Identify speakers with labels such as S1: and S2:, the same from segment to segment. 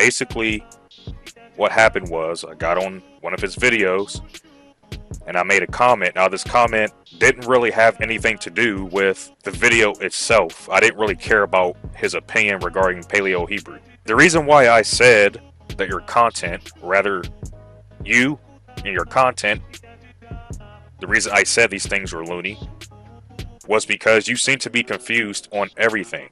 S1: Basically, what happened was I got on one of his videos and I made a comment. Now, this comment didn't really have anything to do with the video itself. I didn't really care about his opinion regarding Paleo Hebrew. The reason why I said that your content, rather you and your content, the reason I said these things were loony was because you seem to be confused on everything.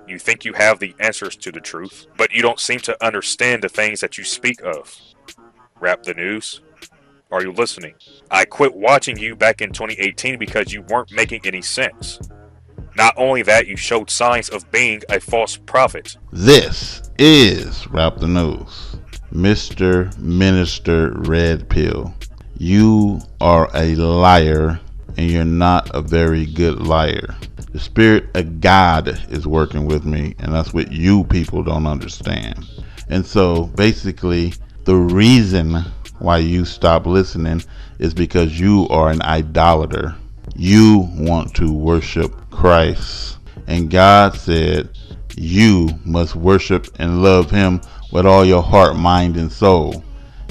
S1: You think you have the answers to the truth, but you don't seem to understand the things that you speak of. Rap the news. Are you listening? I quit watching you back in 2018 because you weren't making any sense. Not only that, you showed signs of being a false prophet.
S2: This is Rap the News. Mr. Minister Redpill, you are a liar, and you're not a very good liar. The Spirit of God is working with me, and that's what you people don't understand. And so basically, the reason why you stop listening is because you are an idolater. You want to worship Christ, and God said you must worship and love him with all your heart, mind, and soul.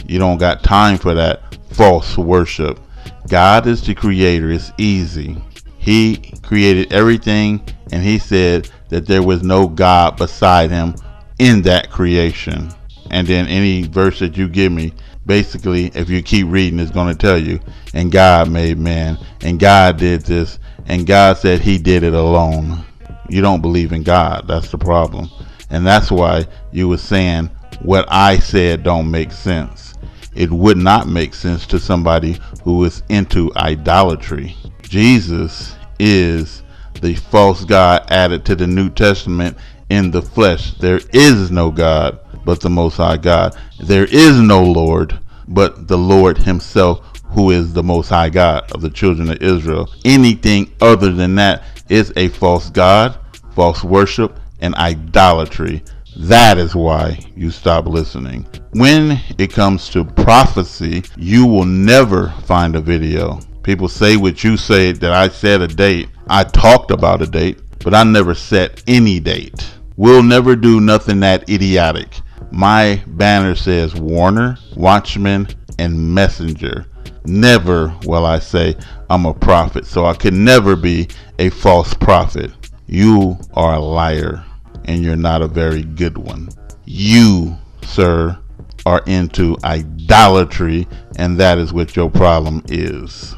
S2: You don't got time for that false worship. God is the creator. It's easy. He created everything, and he said that there was no God beside him in that creation. And then any verse that you give me, basically, if you keep reading, it's going to tell you, and God made man, and God did this, and God said he did it alone. You don't believe in God. That's the problem. And that's why you were saying what I said don't make sense. It would not make sense to somebody who is into idolatry. Jesus is the false God added to the New Testament in the flesh. There is no God but the Most High God. There is no Lord but the Lord himself, who is the Most High God of the children of Israel. Anything other than that is a false God, false worship, and idolatry. That is why you stop listening. When it comes to prophecy, you will never find a video. People say what you say, that I said a date. I talked about a date, but I never set any date. We'll never do nothing that idiotic. My banner says Warner, Watchman, and Messenger. Never will I say I'm a prophet, so I can never be a false prophet. You are a liar, and you're not a very good one. You, sir, are into idolatry, and that is what your problem is.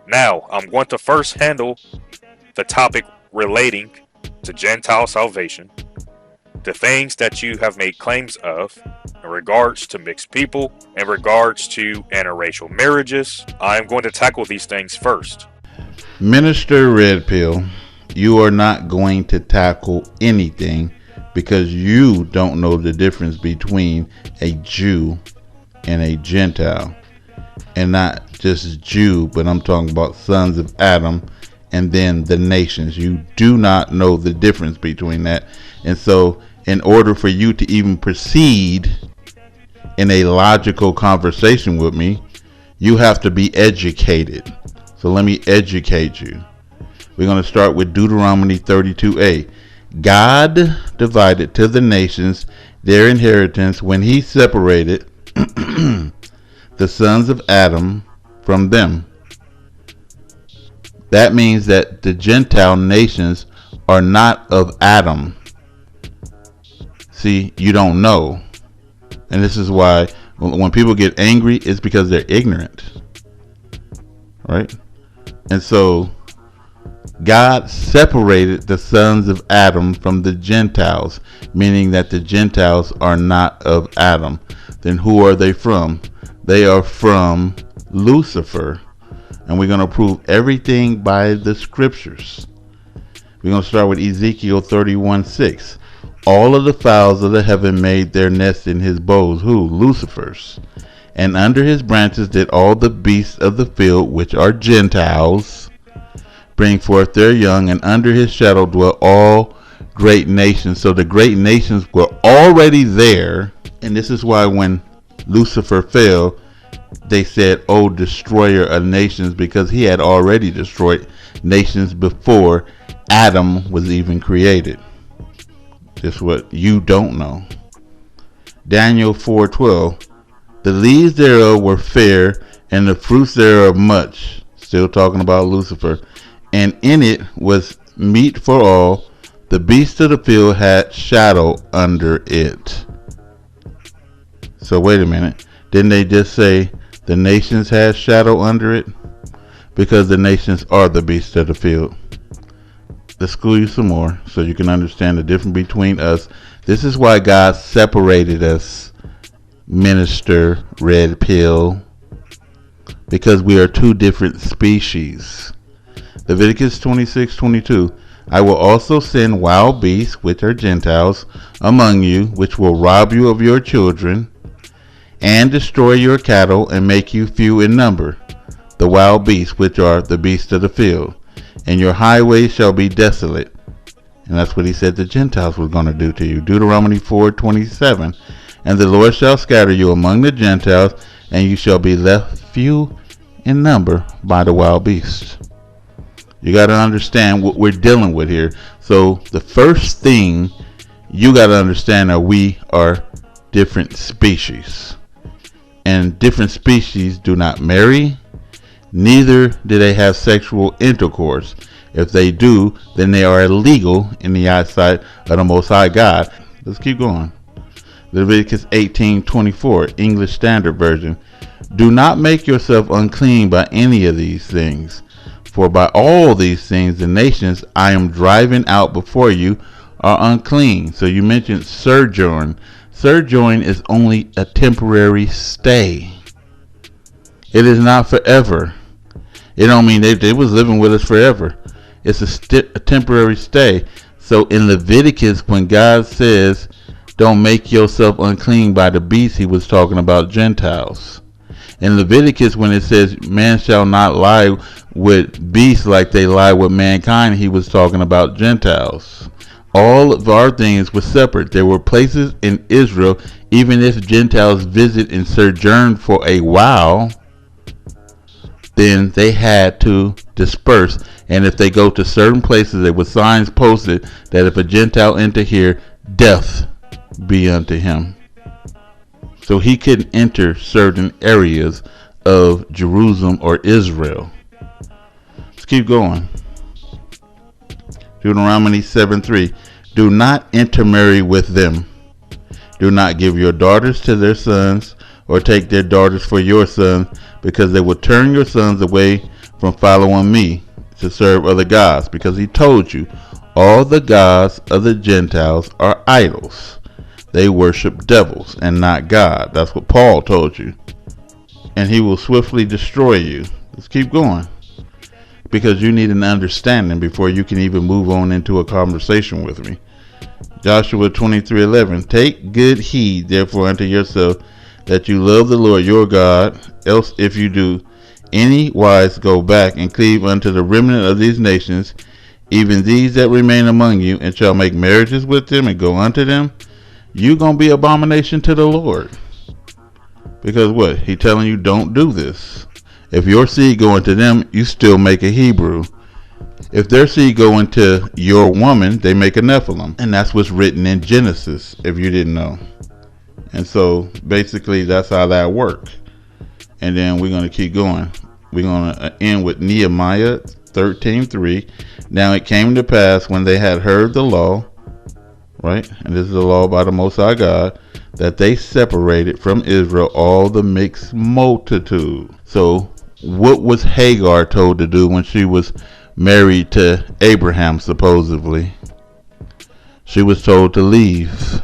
S1: Now, I'm going to first handle the topic relating to Gentile salvation, the things that you have made claims of in regards to mixed people, in regards to interracial marriages. I'm going to tackle these things first.
S2: Minister Redpill, you are not going to tackle anything because you don't know the difference between a Jew and a Gentile. And not just Jew, but I'm talking about sons of Adam and then the nations. You do not know the difference between that. And so in order for you to even proceed in a logical conversation with me, you have to be educated. So let me educate you. We're going to start with Deuteronomy 32a. God divided to the nations their inheritance when he separated the sons of Adam from them. That means that the Gentile nations are not of Adam. See, you don't know. And this is why when people get angry, it's because they're ignorant. Right? And so God separated the sons of Adam from the Gentiles, meaning that the Gentiles are not of Adam. Then who are they from? They are from Lucifer. And we're going to prove everything by the scriptures. We're going to start with Ezekiel 31:6. All of the fowls of the heaven made their nest in his boughs. Who? Lucifer's. And under his branches did all the beasts of the field, which are Gentiles, bring forth their young, and under his shadow dwell all great nations. So the great nations were already there. And this is why when Lucifer fell, they said, "Oh, destroyer of nations," because he had already destroyed nations before Adam was even created. Just what you don't know. Daniel 4:12. The leaves thereof were fair, and the fruits thereof much. Still talking about Lucifer. And in it was meat for all. The beasts of the field had shadow under it. So wait a minute. Didn't they just say the nations had shadow under it? Because the nations are the beasts of the field. Let's school you some more so you can understand the difference between us. This is why God separated us, Minister Red Pill, because we are two different species. Leviticus 26:22. I will also send wild beasts, which are Gentiles, among you, which will rob you of your children, and destroy your cattle, and make you few in number, the wild beasts, which are the beasts of the field. And your highways shall be desolate. And that's what he said the Gentiles were going to do to you. Deuteronomy 4:27. And the Lord shall scatter you among the Gentiles, and you shall be left few in number by the wild beasts. You got to understand what we're dealing with here. So the first thing you got to understand are we are different species. And different species do not marry, neither do they have sexual intercourse. If they do, then they are illegal in the eyesight of the Most High God. Let's keep going. Leviticus 18:24, English Standard Version. Do not make yourself unclean by any of these things, for by all these things the nations I am driving out before you are unclean. So you mentioned sojourn. Sojourn is only a temporary stay. It is not forever. It don't mean they was living with us forever. It's a temporary stay. So in Leviticus, when God says, don't make yourself unclean by the beast, he was talking about Gentiles. In Leviticus, when it says, man shall not lie with beasts like they lie with mankind, he was talking about Gentiles. All of our things were separate. There were places in Israel, even if Gentiles visit and sojourn for a while, then they had to disperse. And if they go to certain places, there were signs posted that if a Gentile enter here, death be unto him. So he couldn't enter certain areas of Jerusalem or Israel. Let's keep going. Deuteronomy 7:3. Do not intermarry with them. Do not give your daughters to their sons, or take their daughters for your sons, because they will turn your sons away from following me to serve other gods. Because he told you, all the gods of the Gentiles are idols. They worship devils and not God. That's what Paul told you. And he will swiftly destroy you. Let's keep going. Because you need an understanding before you can even move on into a conversation with me. Joshua 23:11. Take good heed therefore unto yourself that you love the Lord your God, else if you do any wise go back and cleave unto the remnant of these nations, even these that remain among you, and shall make marriages with them and go unto them, you gonna be abomination to the Lord. Because what? He telling you don't do this. If your seed go into them, you still make a Hebrew. If their seed go into your woman, they make a Nephilim. And that's what's written in Genesis, if you didn't know. And so basically that's how that works. And then we're going to keep going. We're going to end with Nehemiah 13:3. Now it came to pass when they had heard the law, right? And this is the law by the Most High God, that they separated from Israel all the mixed multitude. So what was Hagar told to do when she was married to Abraham, supposedly? She was told to leave.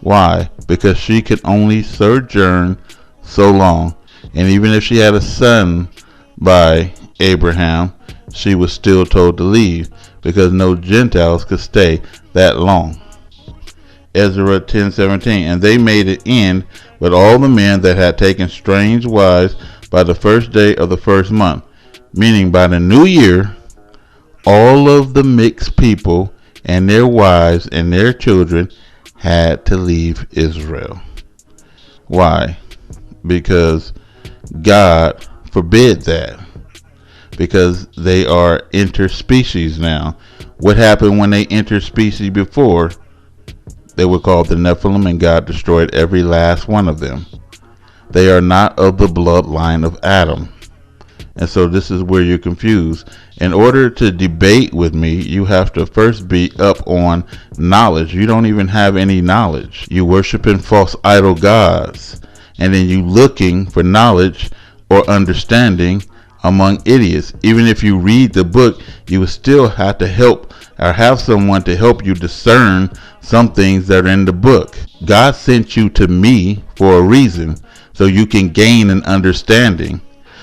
S2: Why? Because she could only sojourn so long. And even if she had a son by Abraham, she was still told to leave, because no Gentiles could stay that long. Ezra 10:17. And they made an end with all the men that had taken strange wives by the first day of the first month, meaning by the new year, all of the mixed people and their wives and their children had to leave Israel. Why? Because God forbid that. Because they are interspecies now. What happened when they interspecies before? They were called the Nephilim, and God destroyed every last one of them. They are not of the bloodline of Adam. And so this is where you're confused. In order to debate with me, you have to first be up on knowledge. You don't even have any knowledge. You worshiping false idol gods. And then you looking for knowledge or understanding among idiots. Even if you read the book, you will still have to help or have someone to help you discern some things that are in the book. God sent you to me for a reason, so you can gain an understanding.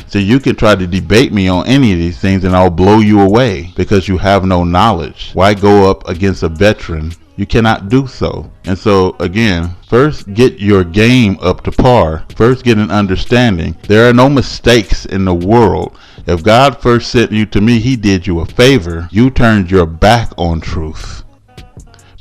S2: So you can try to debate me on any of these things and I'll blow you away because you have no knowledge. Why go up against a veteran? You cannot do so. And so again, first get your game up to par. First get an understanding. There are no mistakes in the world. If God first sent you to me, he did you a favor. You turned your back on truth.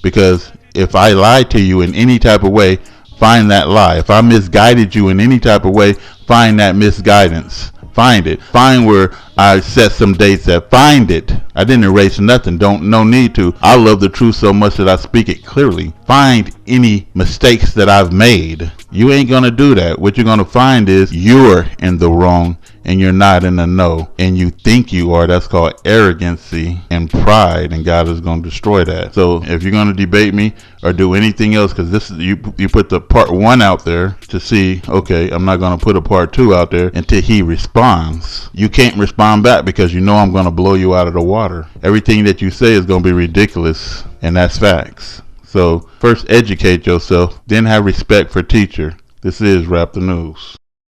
S2: Because if I lied to you in any type of way, find that lie. If I misguided you in any type of way, find that misguidance. Find it. Find where I set some dates at. Find it. I didn't erase nothing. No need to. I love the truth so much that I speak it clearly. Find any mistakes that I've made. You ain't gonna do that. What you're gonna find is you're in the wrong and you're not in the know, and you think you are. That's called arrogancy and pride, and God is going to destroy that. So if you're going to debate me or do anything else, because this is you put the part 1 out there to see, okay, I'm not going to put a part 2 out there until he responds. You can't respond back because you know I'm going to blow you out of the water. Everything that you say is going to be ridiculous, and that's facts. So first educate yourself, then have respect for teacher. This is Rap the News.